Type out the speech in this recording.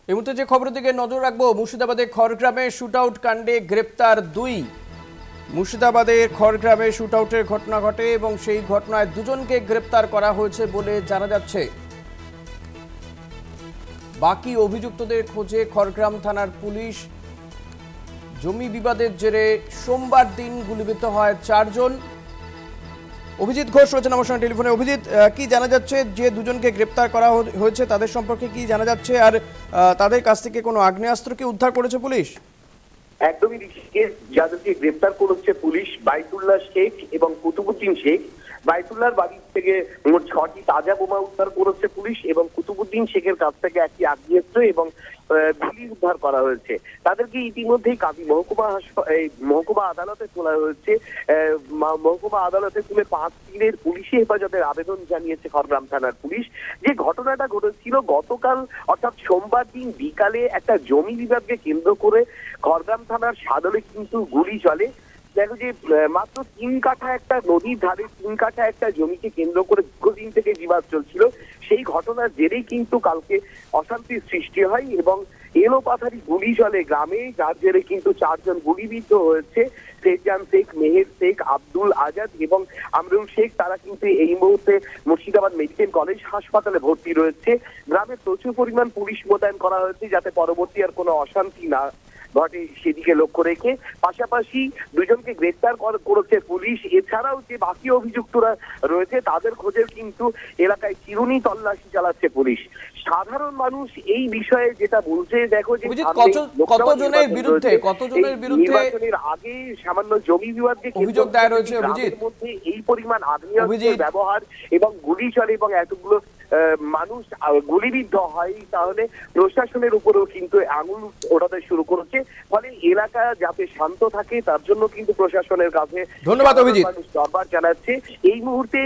এই মুহূর্তে যে খবরের দিকে নজর রাখবো, মুর্শিদাবাদের খড়গ্রামে শুটআউট কাণ্ডে গ্রেপ্তার 2। মুর্শিদাবাদের খড়গ্রামে শুটআউটের ঘটনা ঘটে এবং সেই ঘটনায় দুজনকে গ্রেপ্তার করা হয়েছে বলে জানা যাচ্ছে। বাকি অভিযুক্তদের খোঁজে খড়গ্রাম থানার পুলিশ। জমি বিবাদের জেরে সোমবার দিন গুলিবিদ্ধ হয় 4 জন। অভিজিৎ ঘোষ রয়েছেন আমার সঙ্গে টেলিফোনে। অভিজিৎ, কি জানা যাচ্ছে যে দুজনকে গ্রেপ্তার করা হয়েছে তাদের সম্পর্কে কি জানা যাচ্ছে, আর তাদের কাছ থেকে কোনো আগ্নেয়াস্ত্র কি উদ্ধার করেছে পুলিশ? একদমই যাদেরকে গ্রেপ্তার করেছে পুলিশ বাইতুল্লাহ শেখ এবং কুতুবুদ্দিন শেখ। বাইতুল্লাহর বাড়ি থেকে মোট 6টি তাজা বোমা উদ্ধার করেছে পুলিশ এবং কুতুবুদ্দিন শেখের কাছ থেকে একটি আগ্নেয়াস্ত্র এবং গুলি উদ্ধার করা হয়েছে। তাদেরকে ইতিমধ্যেই কাঁদি মহকুমা আদালতে তোলা হয়েছে। মহকুমা আদালতে তুলে 5 দিনের পুলিশি হেফাজতের আবেদন জানিয়েছে খড়গ্রাম থানার পুলিশ। যে ঘটনাটা ঘটেছিল গতকাল অর্থাৎ সোমবার দিন বিকালে একটা জমি বিবাদকে কেন্দ্র করে খড়গ্রাম থানার সাদলে কিন্তু গুলি চলে। দেখো যে মাত্র 3 কাঠা একটা নদীর ধারে 3 কাঠা একটা জমিকে কেন্দ্র করে দীর্ঘদিন থেকে বিবাদ চলছিল। সেই ঘটনার জেরেই কিন্তু কালকে অশান্তির সৃষ্টি হয় এবং এলোপাথারি গুলি চলে গ্রামে, যার জেরে কিন্তু 4 জন গুলিবিদ্ধ হয়েছে। সেজান শেখ, মেহের শেখ, আব্দুল আজাদ এবং আমরুল শেখ। তারা কিন্তু এই মুহূর্তে মুর্শিদাবাদ মেডিকেল কলেজ হাসপাতালে ভর্তি রয়েছে। গ্রামে প্রচুর পরিমাণ পুলিশ মোতায়েন করা হয়েছে যাতে পরবর্তী আর কোনো অশান্তি না ঘটে সেদিকে লক্ষ্য রেখে। পাশাপাশি দুজনকে গ্রেফতার করেছে পুলিশ। এছাড়াও যে বাকি অভিযুক্তরা রয়েছে তাদের খোঁজে কিন্তু এলাকায় চিরুনি তল্লাশি চালাচ্ছে পুলিশ। সাধারণ মানুষ এই বিষয়ে যেটা বলছে, দেখো যে কতজনের বিরুদ্ধে নির্বাচনের আগে সামান্য জমি বিবাদকে অভিযোগ দায়ের হয়েছে অভিজিৎ, মধ্যে এই পরিমাণ আগ্নেয়াস্ত্রের ব্যবহার এবং গুলি চলে এবং এতগুলো মানুষ গুলিবিদ্ধ হয়, তাহলে প্রশাসনের উপরেও কিন্তু আঙুল ওঠাতে শুরু করেছে। ফলে এলাকা যাতে শান্ত থাকে তার জন্য কিন্তু প্রশাসনের কাছে ধন্যবাদ অভিজিৎ মানুষ দরবার জানাচ্ছে। এই মুহূর্তে